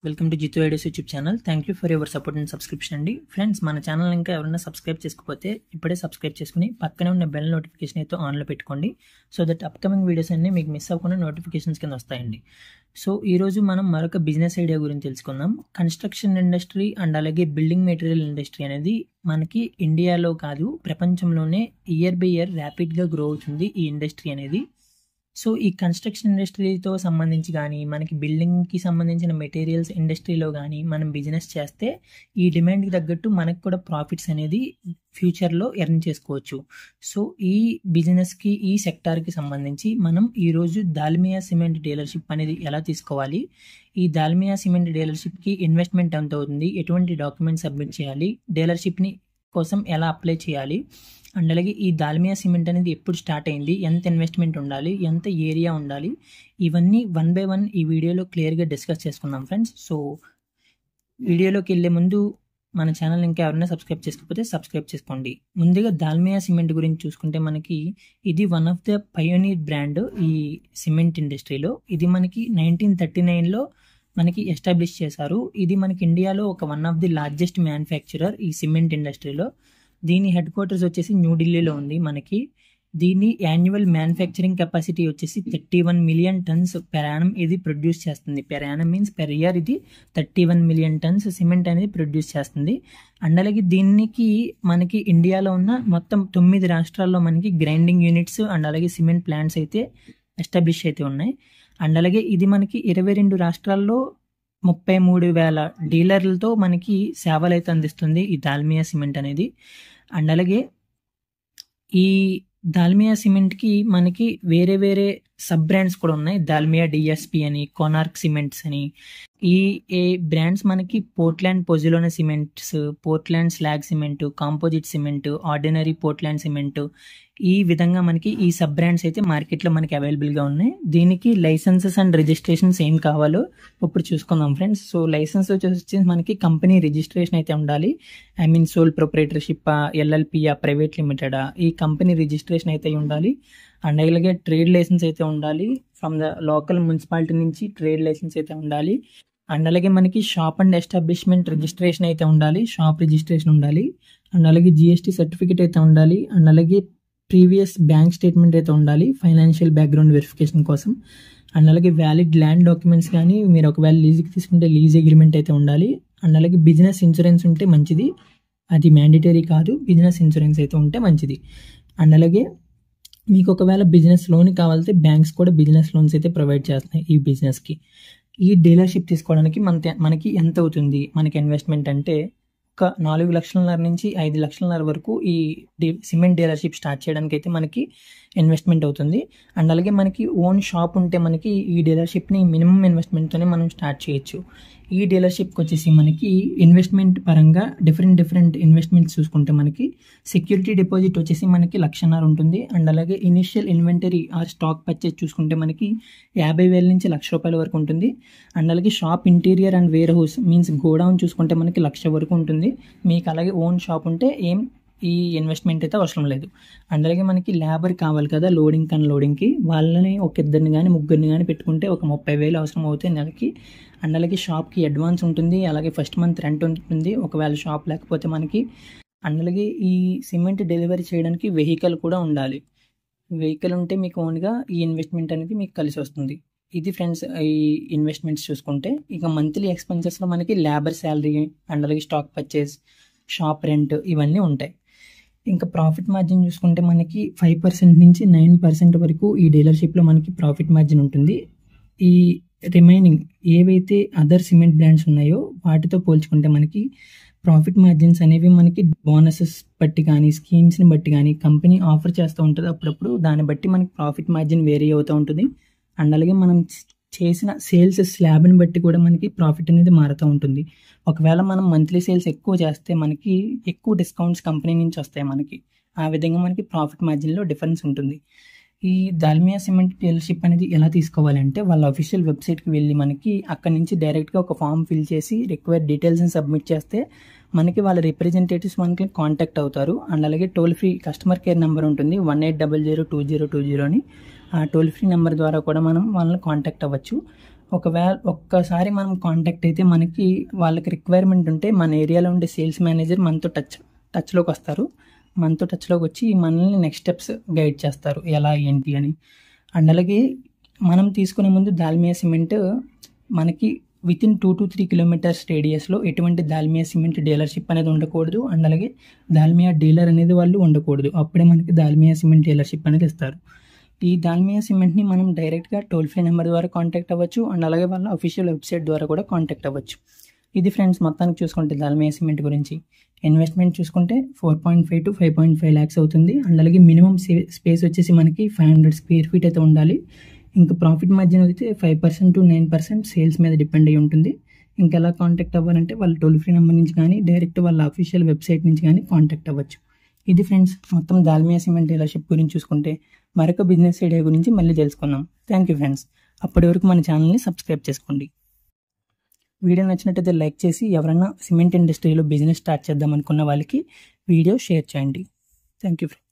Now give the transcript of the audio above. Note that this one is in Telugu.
Welcome to Jitu ideas YouTube channel. Thank you for your support and subscription అండి. ఫ్రెండ్స్, మన ఛానల్ ఇంకా ఎవరైనా సబ్స్క్రైబ్ చేసుకోకపోతే ఇప్పుడే సబ్స్క్రైబ్ చేసుకుని పక్కనే ఉన్న బెల్ నోటిఫికేషన్ అయితే ఆన్లో పెట్టుకోండి. సో దట్ అప్కమింగ్ వీడియోస్ అన్ని మీకు మిస్ అవ్వకుండా నోటిఫికేషన్స్ కింద వస్తాయండి. సో ఈరోజు మనం మరొక బిజినెస్ ఐడియా గురించి తెలుసుకుందాం. కన్స్ట్రక్షన్ ఇండస్ట్రీ అండ్ అలాగే బిల్డింగ్ మెటీరియల్ ఇండస్ట్రీ అనేది మనకి ఇండియాలో కాదు, ప్రపంచంలోనే ఇయర్ బై ఇయర్ ర్యాపిడ్గా గ్రో అవుతుంది ఈ ఇండస్ట్రీ అనేది. సో ఈ కన్స్ట్రక్షన్ ఇండస్ట్రీతో సంబంధించి కానీ, మనకి బిల్డింగ్కి సంబంధించిన మెటీరియల్స్ ఇండస్ట్రీలో కానీ మనం బిజినెస్ చేస్తే ఈ డిమాండ్కి తగ్గట్టు మనకు కూడా ప్రాఫిట్స్ అనేది ఫ్యూచర్లో ఎర్న్ చేసుకోవచ్చు. సో ఈ బిజినెస్కి, ఈ సెక్టార్కి సంబంధించి మనం ఈరోజు దాల్మియా సిమెంట్ డీలర్షిప్ అనేది ఎలా తీసుకోవాలి, ఈ దాల్మియా సిమెంట్ డీలర్షిప్కి ఇన్వెస్ట్మెంట్ ఎంత అవుతుంది, ఎటువంటి డాక్యుమెంట్స్ సబ్మిట్ చేయాలి, డీలర్షిప్ని కోసం ఎలా అప్లై చేయాలి, అండ్ అలాగే ఈ దాల్మియా సిమెంట్ అనేది ఎప్పుడు స్టార్ట్ అయింది, ఎంత ఇన్వెస్ట్మెంట్ ఉండాలి, ఎంత ఏరియా ఉండాలి, ఇవన్నీ వన్ బై వన్ ఈ వీడియోలో క్లియర్గా డిస్కస్ చేసుకుందాం ఫ్రెండ్స్. సో వీడియోలోకి వెళ్ళే ముందు మన ఛానల్ ఇంకా ఎవరైనా సబ్స్క్రైబ్ చేసుకోకపోతే సబ్స్క్రైబ్ చేసుకోండి. ముందుగా దాల్మియా సిమెంట్ గురించి చూసుకుంటే మనకి ఇది one of the pioneer brand ఈ సిమెంట్ ఇండస్ట్రీలో. ఇది మనకి 1939లో మనకి ఎస్టాబ్లిష్ చేశారు. ఇది మనకి ఇండియాలో ఒక one of the largest manufacturer ఈ సిమెంట్ ఇండస్ట్రీలో. దీని హెడ్ క్వార్టర్స్ వచ్చేసి న్యూఢిల్లీలో ఉంది మనకి. దీని యాన్యువల్ మ్యానుఫ్యాక్చరింగ్ కెపాసిటీ వచ్చేసి 31 మిలియన్ టన్స్ పెర్ యానం ఇది ప్రొడ్యూస్ చేస్తుంది. Per Yanam means per year ఇది 31 మిలియన్ టన్స్ సిమెంట్ అనేది ప్రొడ్యూస్ చేస్తుంది. అండ్ అలాగే దీనికి మనకి ఇండియాలో ఉన్న మొత్తం 9 రాష్ట్రాల్లో మనకి గ్రైండింగ్ యూనిట్స్ అండ్ అలాగే సిమెంట్ ప్లాంట్స్ అయితే ఎస్టాబ్లిష్ అయితే ఉన్నాయి. అండ్ అలాగే ఇది మనకి 22 రాష్ట్రాల్లో 33,000 డీలర్లతో మనకి సేవలు అయితే అందిస్తుంది ఈ దాల్మియా సిమెంట్ అనేది. అండ్ అలాగే ఈ దాల్మియా సిమెంట్కి మనకి వేరే వేరే సబ్ బ్రాండ్స్ కూడా ఉన్నాయి. దాల్మియా డిఎస్పి అని, కోనార్క్ సిమెంట్స్ అని. ఈ బ్రాండ్స్ మనకి Portland pozzolana cements, Portland slag cement, composite cement, ordinary Portland cement, ఈ విధంగా మనకి ఈ సబ్ బ్రాండ్స్ అయితే మార్కెట్లో మనకి అవైలబుల్గా ఉన్నాయి. దీనికి లైసెన్సెస్ అండ్ రిజిస్ట్రేషన్స్ ఏం కావాలో ఇప్పుడు చూసుకుందాం ఫ్రెండ్స్. సో లైసెన్స్ వచ్చేసి మనకి కంపెనీ రిజిస్ట్రేషన్ అయితే ఉండాలి. I mean sole proprietorship, LLP, private లిమిటెడా, ఈ కంపెనీ రిజిస్ట్రేషన్ అయితే ఉండాలి. అండ్ అలాగే ట్రేడ్ లైసెన్స్ అయితే ఉండాలి. ఫ్రమ్ ద లోకల్ మున్సిపాలిటీ నుంచి ట్రేడ్ లైసెన్స్ అయితే ఉండాలి. అండ్ అలాగే మనకి షాప్ అండ్ ఎస్టాబ్లిష్మెంట్ రిజిస్ట్రేషన్ అయితే ఉండాలి, షాప్ రిజిస్ట్రేషన్ ఉండాలి. అండ్ అలాగే జిఎస్టీ సర్టిఫికేట్ అయితే ఉండాలి. అండ్ అలాగే ప్రీవియస్ బ్యాంక్ స్టేట్మెంట్ అయితే ఉండాలి ఫైనాన్షియల్ బ్యాక్గ్రౌండ్ వెరిఫికేషన్ కోసం. అండ్ అలాగే వ్యాలిడ్ ల్యాండ్ డాక్యుమెంట్స్ కానీ, మీరు ఒకవేళ లీజ్కి తీసుకుంటే లీజ్ అగ్రిమెంట్ అయితే ఉండాలి. అండ్ అలాగే బిజినెస్ ఇన్సూరెన్స్ ఉంటే మంచిది, అది మ్యాండేటరీ కాదు, బిజినెస్ ఇన్సూరెన్స్ అయితే ఉంటే మంచిది. అండ్ అలాగే మీకు ఒకవేళ బిజినెస్ లోన్ కావాలంటే బ్యాంక్స్ కూడా బిజినెస్ లోన్స్ అయితే ప్రొవైడ్ చేస్తున్నాయి ఈ బిజినెస్కి. ఈ డీలర్షిప్ తీసుకోవడానికి మనకి ఎంత అవుతుంది మనకి ఇన్వెస్ట్మెంట్ అంటే, ఒక 4 లక్షలన్నర నుంచి 5 లక్షలన్నర వరకు ఈ సిమెంట్ డీలర్షిప్ స్టార్ట్ చేయడానికి అయితే మనకి ఇన్వెస్ట్మెంట్ అవుతుంది. అండ్ అలాగే మనకి ఓన్ షాప్ ఉంటే మనకి ఈ డీలర్షిప్ని మినిమం ఇన్వెస్ట్మెంట్తోనే మనం స్టార్ట్ చేయొచ్చు. ఈ డీలర్షిప్కి వచ్చేసి మనకి ఇన్వెస్ట్మెంట్ పరంగా డిఫరెంట్ ఇన్వెస్ట్మెంట్స్ చూసుకుంటే మనకి సెక్యూరిటీ డిపాజిట్ వచ్చేసి మనకి 1,00,000 ఉంటుంది. అండ్ అలాగే initial inventory or stock purchase చూసుకుంటే మనకి 50,000 నుంచి ₹1,00,000 వరకు ఉంటుంది. అండ్ అలాగే shop interior and warehouse means godown చూసుకుంటే మనకి 1,00,000 వరకు ఉంటుంది. మీకు అలాగే ఓన్ షాప్ ఉంటే ఈ ఇన్వెస్ట్మెంట్ అయితే అవసరం లేదు. అండ్ అలాగే మనకి లేబర్ కావాలి కదా లోడింగ్ అన్లోడింగ్కి, వాళ్ళని ఒక ఇద్దరిని కానీ ముగ్గురిని కానీ పెట్టుకుంటే ఒక 30,000 అవసరం అవుతాయి నెలకి. అండ్ అలాగే షాప్కి అడ్వాన్స్ ఉంటుంది, అలాగే ఫస్ట్ మంత్ రెంట్ ఉంటుంది ఒకవేళ షాప్ లేకపోతే మనకి. అండ్ అలాగే ఈ సిమెంట్ డెలివరీ చేయడానికి వెహికల్ కూడా ఉండాలి. వెహికల్ ఉంటే మీకు ఓన్గా ఈ ఇన్వెస్ట్మెంట్ అనేది మీకు కలిసి వస్తుంది. ఇది ఫ్రెండ్స్ ఈ ఇన్వెస్ట్మెంట్స్ చూసుకుంటే. ఇక మంత్లీ ఎక్స్పెన్సెస్లో మనకి లేబర్ శాలరీ అండ్ అలాగే స్టాక్ పర్చేస్, షాప్ రెంట్ ఇవన్నీ ఉంటాయి. ఇంకా ప్రాఫిట్ మార్జిన్ చూసుకుంటే మనకి 5% నుంచి 9% వరకు ఈ డీలర్షిప్లో మనకి ప్రాఫిట్ మార్జిన్ ఉంటుంది. ఈ రిమైనింగ్ ఏవైతే అదర్ సిమెంట్ బ్రాండ్స్ ఉన్నాయో వాటితో పోల్చుకుంటే మనకి ప్రాఫిట్ మార్జిన్స్ అనేవి మనకి బోనసెస్ బట్టి కానీ, స్కీమ్స్ని బట్టి కానీ కంపెనీ ఆఫర్ చేస్తూ ఉంటుంది అప్పుడప్పుడు. దాన్ని బట్టి మనకి ప్రాఫిట్ మార్జిన్ వేరీ అవుతూ ఉంటుంది. అండ్ అలాగే మనం చేసిన సేల్స్ స్లాబ్ని బట్టి కూడా మనకి ప్రాఫిట్ అనేది మారుతూ ఉంటుంది. ఒకవేళ మనం మంత్లీ సేల్స్ ఎక్కువ చేస్తే మనకి ఎక్కువ డిస్కౌంట్స్ కంపెనీ నుంచి వస్తాయి మనకి. ఆ విధంగా మనకి ప్రాఫిట్ మార్జిన్లో డిఫరెన్స్ ఉంటుంది. ఈ దాల్మియా సిమెంట్ డీలర్షిప్ అనేది ఎలా తీసుకోవాలంటే, వాళ్ళ అఫీషియల్ వెబ్సైట్కి వెళ్ళి మనకి అక్కడ నుంచి డైరెక్ట్గా ఒక ఫామ్ ఫిల్ చేసి రిక్వైర్డ్ డీటెయిల్స్ని సబ్మిట్ చేస్తే మనకి వాళ్ళ రిప్రజెంటేటివ్స్ మనకి కాంటాక్ట్ అవుతారు. అండ్ అలాగే toll free customer care number ఉంటుంది 1800 2020 అని. ఆ టోల్ ఫ్రీ నెంబర్ ద్వారా కూడా మనం వాళ్ళని కాంటాక్ట్ అవ్వచ్చు. ఒకవేళ ఒక్కసారి మనం కాంటాక్ట్ అయితే మనకి వాళ్ళకి రిక్వైర్మెంట్ ఉంటే మన ఏరియాలో ఉండే సేల్స్ మేనేజర్ మనతో టచ్లోకి వస్తారు. మనతో టచ్లోకి వచ్చి మనల్ని నెక్స్ట్ స్టెప్స్ గైడ్ చేస్తారు ఎలా ఏంటి అని. అండ్ అలాగే మనం తీసుకునే ముందు దాల్మియా సిమెంట్ మనకి వితిన్ 2 to 3 కిలోమీటర్స్ రేడియస్లో ఎటువంటి దాల్మియా సిమెంట్ డీలర్షిప్ అనేది ఉండకూడదు. అండ్ అలాగే దాల్మియా డీలర్ అనేది వాళ్ళు ఉండకూడదు. అప్పుడే మనకి దాల్మియా సిమెంట్ డీలర్షిప్ అనేది ఇస్తారు. ఈ దాల్మియా సిమెంట్ని మనం డైరెక్ట్గా టోల్ ఫ్రీ నెంబర్ ద్వారా కాంటాక్ట్ అవ్వచ్చు. అండ్ అలాగే వాళ్ళ అఫీషియల్ వెబ్సైట్ ద్వారా కూడా కాంటాక్ట్ అవ్వచ్చు. ఇది ఫ్రెండ్స్ మొత్తానికి చూసుకుంటే దాల్మియా సిమెంట్ గురించి. ఇన్వెస్ట్మెంట్ చూసుకుంటే 4.5 to 5.5 lakhs అవుతుంది. అండ్ అలాగే మినిమం స్పేస్ వచ్చేసి మనకి 500 square feet అయితే ఉండాలి. ఇంకా ప్రాఫిట్ మార్జిన్ అయితే 5% to 9% సేల్స్ మీద డిపెండ్ అయ్యి ఉంటుంది. ఇంకా ఎలా కాంటాక్ట్ అవ్వాలంటే వాళ్ళ టోల్ ఫ్రీ నెంబర్ నుంచి కానీ డైరెక్ట్ వాళ్ళ అఫీషియల్ వెబ్సైట్ నుంచి కానీ కాంటాక్ట్ అవ్వచ్చు. ఇది ఫ్రెండ్స్ మొత్తం దాల్మియా సిమెంట్ డీలర్షిప్ గురించి చూసుకుంటే. మరొక బిజినెస్ ఐడియా గురించి మళ్ళీ తెలుసుకుందాం. Thank you friends. అప్పటి వరకు మన ఛానల్ని సబ్స్క్రైబ్ చేసుకోండి. వీడియో నచ్చినట్టయితే లైక్ చేసి ఎవరైనా సిమెంట్ ఇండస్ట్రీలో బిజినెస్ స్టార్ట్ చేద్దాం అనుకున్న వాళ్ళకి వీడియో షేర్ చేయండి. Thank you friends.